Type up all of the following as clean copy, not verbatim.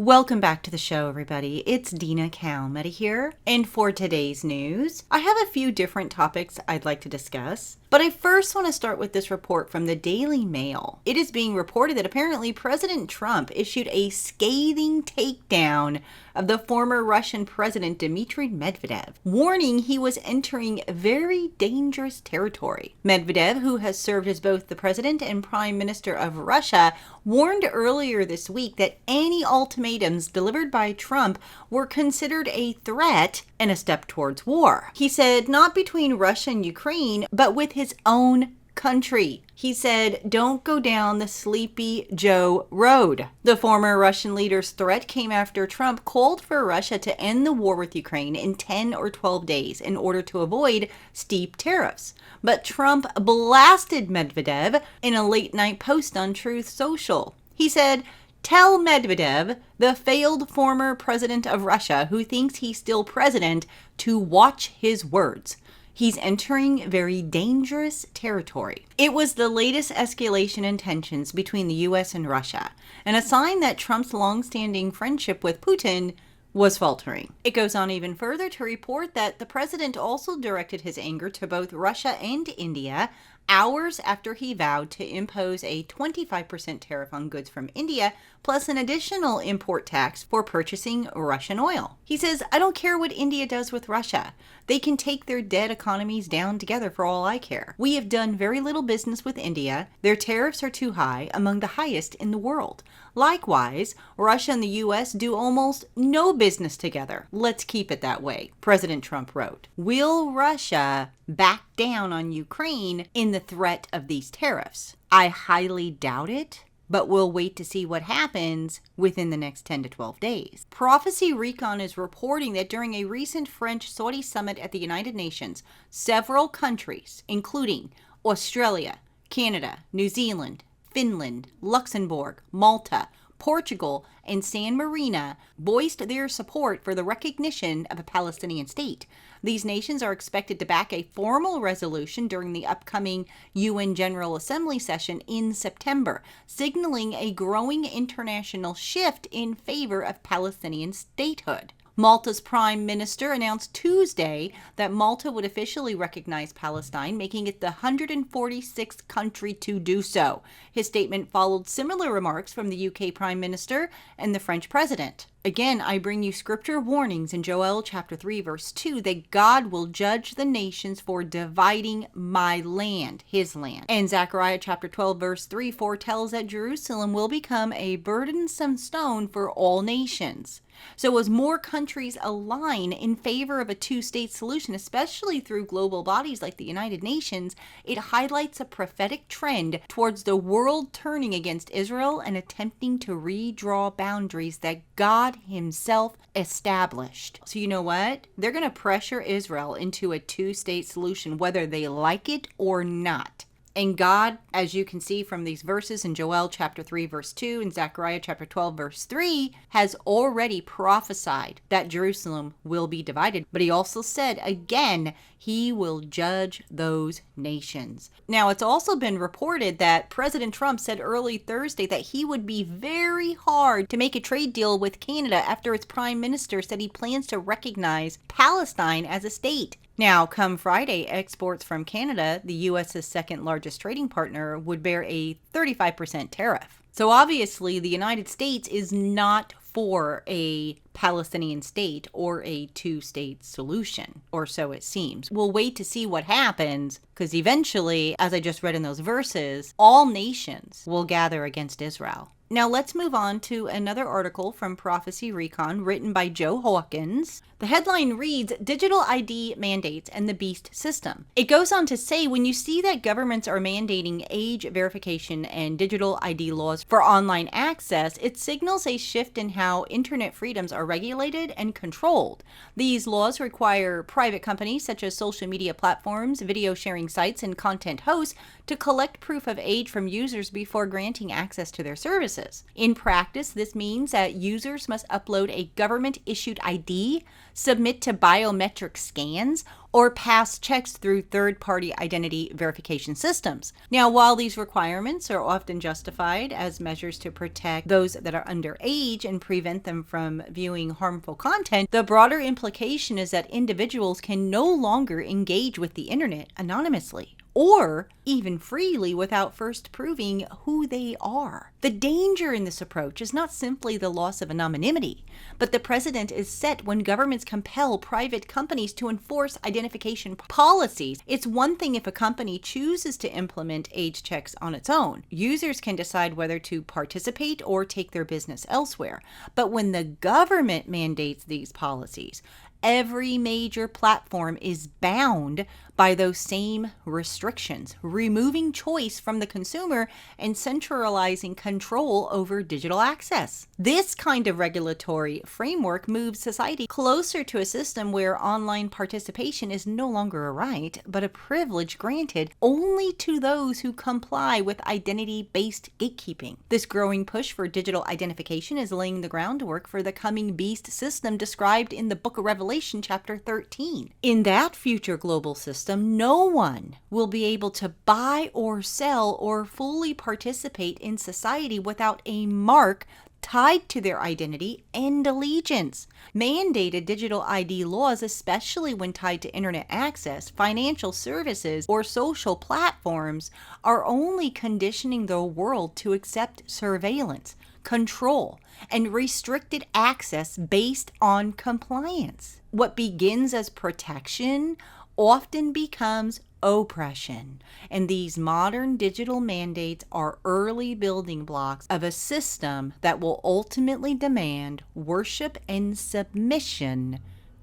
Welcome back to the show, everybody. It's Dina Kalmeta here. And for today's news, I have a few different topics I'd like to discuss. But I first want to start with this report from the Daily Mail. It is being reported that apparently President Trump issued a scathing takedown of the former Russian President Dmitry Medvedev, warning he was entering very dangerous territory. Medvedev, who has served as both the president and prime minister of Russia, warned earlier this week that any ultimatums delivered by Trump were considered a threat and a step towards war. He said, not between Russia and Ukraine, but with his own country. He said, don't go down the Sleepy Joe road. The former Russian leader's threat came after Trump called for Russia to end the war with Ukraine in 10 or 12 days in order to avoid steep tariffs. But Trump blasted Medvedev in a late-night post on Truth Social. He said, tell Medvedev, the failed former president of Russia who thinks he's still president, to watch his words. He's entering very dangerous territory. It was the latest escalation in tensions between the U.S. and Russia, and a sign that Trump's longstanding friendship with Putin was faltering. It goes on even further to report that the president also directed his anger to both Russia and India hours after he vowed to impose a 25% tariff on goods from India, plus an additional import tax for purchasing Russian oil. He says, I don't care what India does with Russia. They can take their dead economies down together for all I care. We have done very little business with India. Their tariffs are too high, among the highest in the world. Likewise, Russia and the U.S. do almost no business together. Let's keep it that way, President Trump wrote. Will Russia back down on Ukraine in the threat of these tariffs? I highly doubt it, but we'll wait to see what happens within the next 10 to 12 days. Prophecy Recon is reporting that during a recent French-Saudi summit at the United Nations, several countries, including Australia, Canada, New Zealand, Finland, Luxembourg, Malta, Portugal, and San Marino voiced their support for the recognition of a Palestinian state. These nations are expected to back a formal resolution during the upcoming UN General Assembly session in September, signaling a growing international shift in favor of Palestinian statehood. Malta's prime minister announced Tuesday that Malta would officially recognize Palestine, making it the 146th country to do so. His statement followed similar remarks from the UK prime minister and the French president. Again, I bring you scripture warnings in Joel chapter 3, verse 2, that God will judge the nations for dividing my land, his land. And Zechariah chapter 12, verse 3 foretells that Jerusalem will become a burdensome stone for all nations. So as more countries align in favor of a two-state solution, especially through global bodies like the United Nations, it highlights a prophetic trend towards the world turning against Israel and attempting to redraw boundaries that God himself established. So you know what? They're going to pressure Israel into a two-state solution, whether they like it or not. And God, as you can see from these verses in Joel chapter 3, verse 2 and Zechariah chapter 12, verse 3, has already prophesied that Jerusalem will be divided. But he also said, again, he will judge those nations. Now, it's also been reported that President Trump said early Thursday that he would be very hard to make a trade deal with Canada after its prime minister said he plans to recognize Palestine as a state. Now, come Friday, exports from Canada, the U.S.'s second largest trading partner, would bear a 35% tariff. So obviously, the United States is not for a Palestinian state or a two-state solution, or so it seems. We'll wait to see what happens, because eventually, as I just read in those verses, all nations will gather against Israel. Now let's move on to another article from Prophecy Recon written by Joe Hawkins. The headline reads, Digital ID Mandates and the Beast System. It goes on to say, when you see that governments are mandating age verification and digital ID laws for online access, it signals a shift in how internet freedoms are regulated and controlled. These laws require private companies such as social media platforms, video sharing sites, and content hosts to collect proof of age from users before granting access to their services. In practice, this means that users must upload a government-issued ID, submit to biometric scans, or pass checks through third-party identity verification systems. Now, while these requirements are often justified as measures to protect those that are underage and prevent them from viewing harmful content, the broader implication is that individuals can no longer engage with the internet anonymously or even freely without first proving who they are. The danger in this approach is not simply the loss of anonymity, but the precedent is set when governments compel private companies to enforce identification policies. It's one thing if a company chooses to implement age checks on its own. Users can decide whether to participate or take their business elsewhere. But when the government mandates these policies, every major platform is bound by those same restrictions, removing choice from the consumer and centralizing control over digital access. This kind of regulatory framework moves society closer to a system where online participation is no longer a right, but a privilege granted only to those who comply with identity-based gatekeeping. This growing push for digital identification is laying the groundwork for the coming beast system described in the Book of Revelation, chapter 13. In that future global system, no one will be able to buy or sell or fully participate in society without a mark tied to their identity and allegiance. Mandated digital ID laws, especially when tied to internet access, financial services, or social platforms, are only conditioning the world to accept surveillance, control, and restricted access based on compliance. What begins as protection often becomes oppression, and these modern digital mandates are early building blocks of a system that will ultimately demand worship and submission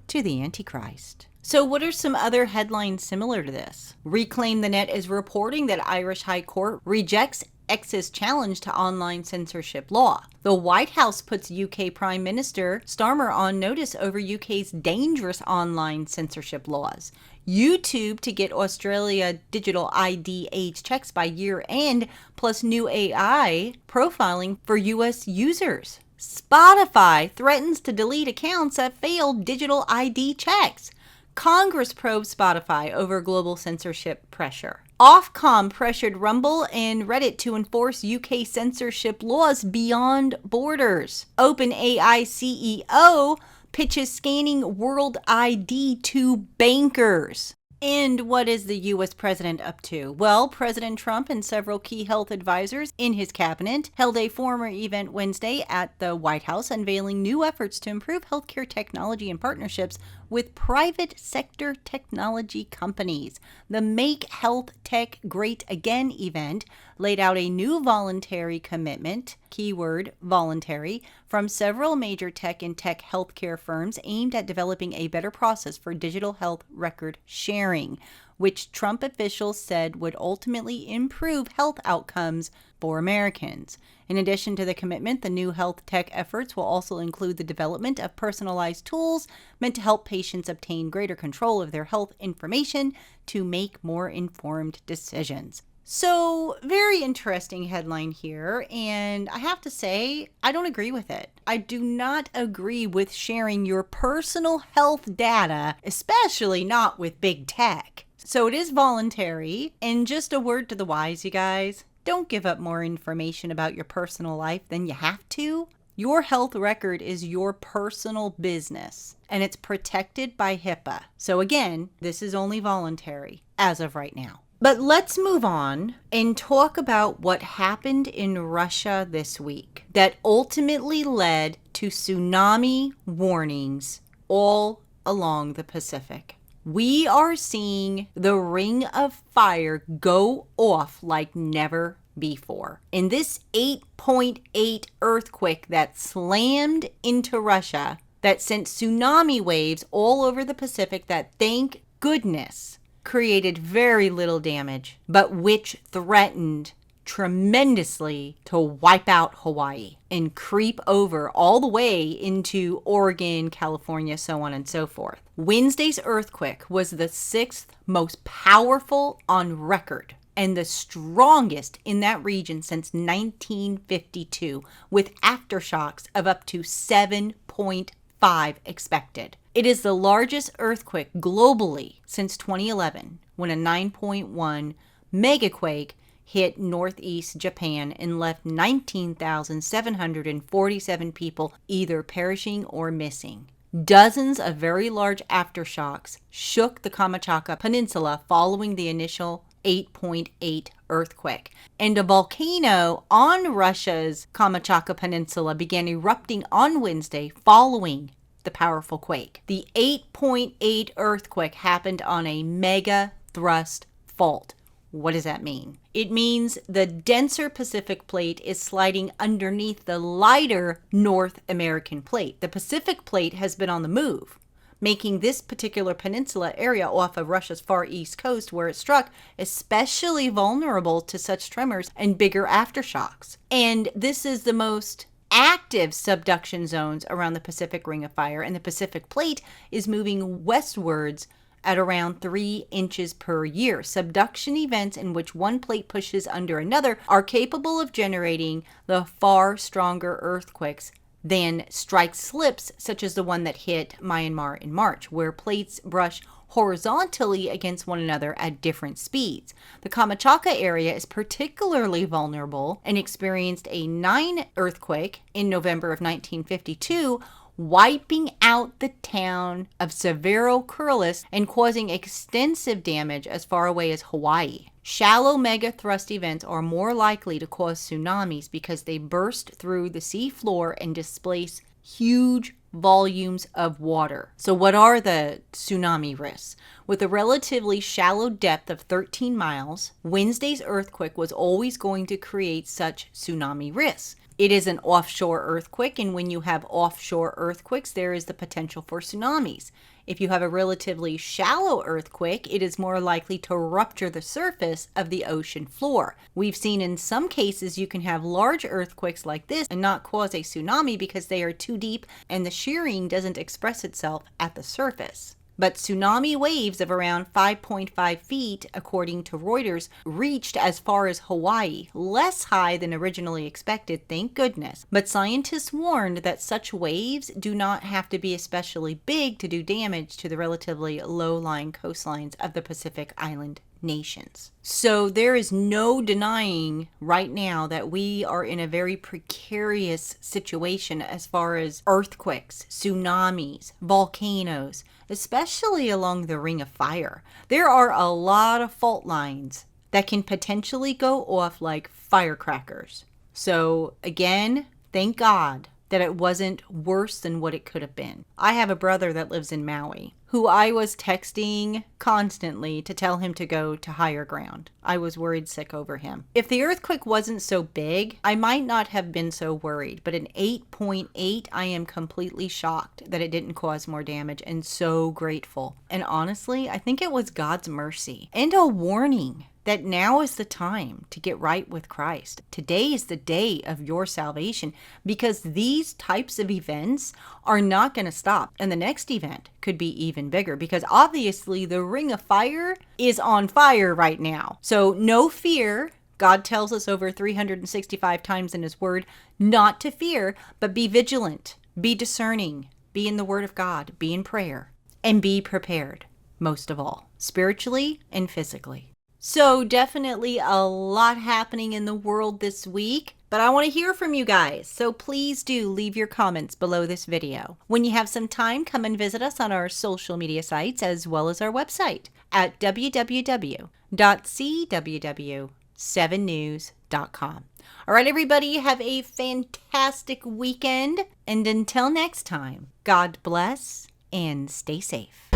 to the Antichrist. So what are some other headlines similar to this? Reclaim the Net is reporting that Irish High Court rejects X's challenge to online censorship law. The White House puts UK Prime Minister Starmer on notice over UK's dangerous online censorship laws. YouTube to get Australia digital ID age checks by year end, plus new AI profiling for US users. Spotify threatens to delete accounts that failed digital ID checks. Congress probes Spotify over global censorship pressure. Ofcom pressured Rumble and Reddit to enforce UK censorship laws beyond borders. OpenAI CEO pitches scanning World ID to bankers. And what is the U.S. president up to? Well, President Trump and several key health advisors in his cabinet held a formal event Wednesday at the White House unveiling new efforts to improve healthcare technology and partnerships with private sector technology companies. The Make Health Tech Great Again event laid out a new voluntary commitment, keyword voluntary, from several major tech and tech healthcare firms aimed at developing a better process for digital health record sharing, which Trump officials said would ultimately improve health outcomes for Americans. In addition to the commitment, the new health tech efforts will also include the development of personalized tools meant to help patients obtain greater control of their health information to make more informed decisions. So, very interesting headline here, and I have to say, I don't agree with it. I do not agree with sharing your personal health data, especially not with big tech. So it is voluntary, and just a word to the wise, you guys. Don't give up more information about your personal life than you have to. Your health record is your personal business, and it's protected by HIPAA. So again, this is only voluntary as of right now. But let's move on and talk about what happened in Russia this week that ultimately led to tsunami warnings all along the Pacific. We are seeing the ring of fire go off like never before. In this 8.8 earthquake that slammed into Russia, that sent tsunami waves all over the Pacific that, thank goodness, created very little damage, but which threatened tremendously to wipe out Hawaii and creep over all the way into Oregon, California, so on and so forth. Wednesday's earthquake was the 6th most powerful on record and the strongest in that region since 1952, with aftershocks of up to 7.5 expected. It is the largest earthquake globally since 2011, when a 9.1 megaquake hit northeast Japan and left 19,747 people either perishing or missing. Dozens of very large aftershocks shook the Kamchatka Peninsula following the initial 8.8 earthquake. And a volcano on Russia's Kamchatka Peninsula began erupting on Wednesday following the powerful quake. The 8.8 earthquake happened on a Megathrust fault. What does that mean? It means the denser Pacific plate is sliding underneath the lighter North American plate. The Pacific plate has been on the move, making this particular peninsula area off of Russia's far east coast where it struck especially vulnerable to such tremors and bigger aftershocks. And this is the most active subduction zones around the Pacific Ring of Fire, and the Pacific plate is moving westwards at around 3 inches per year. Subduction events in which one plate pushes under another are capable of generating the far stronger earthquakes than strike slips such as the one that hit Myanmar in March, where plates brush horizontally against one another at different speeds. The Kamchatka area is particularly vulnerable and experienced a 9 earthquake in November of 1952, wiping out the town of Severokurilsk and causing extensive damage as far away as Hawaii. Shallow megathrust events are more likely to cause tsunamis because they burst through the sea floor and displace huge volumes of water. So what are the tsunami risks? With a relatively shallow depth of 13 miles, Wednesday's earthquake was always going to create such tsunami risks. It is an offshore earthquake, and when you have offshore earthquakes, there is the potential for tsunamis. If you have a relatively shallow earthquake, it is more likely to rupture the surface of the ocean floor. We've seen in some cases you can have large earthquakes like this and not cause a tsunami because they are too deep and the shearing doesn't express itself at the surface. But tsunami waves of around 5.5 feet, according to Reuters, reached as far as Hawaii, less high than originally expected, thank goodness. But scientists warned that such waves do not have to be especially big to do damage to the relatively low-lying coastlines of the Pacific Island nations. So there is no denying right now that we are in a very precarious situation as far as earthquakes, tsunamis, volcanoes, especially along the Ring of Fire. There are a lot of fault lines that can potentially go off like firecrackers. So again, thank God that it wasn't worse than what it could have been. I have a brother that lives in Maui who I was texting constantly to tell him to go to higher ground. I was worried sick over him. If the earthquake wasn't so big, I might not have been so worried, but an 8.8, I am completely shocked that it didn't cause more damage and so grateful. And honestly, I think it was God's mercy and a warning that now is the time to get right with Christ. Today is the day of your salvation, because these types of events are not going to stop. And the next event could be even bigger, because obviously the Ring of Fire is on fire right now. So no fear. God tells us over 365 times in his word not to fear, but be vigilant, be discerning, be in the word of God, be in prayer, and be prepared, most of all, spiritually and physically. So definitely a lot happening in the world this week, but I want to hear from you guys. So please do leave your comments below this video. When you have some time, come and visit us on our social media sites as well as our website at www.cww7news.com. All right, everybody, have a fantastic weekend. And until next time, God bless and stay safe.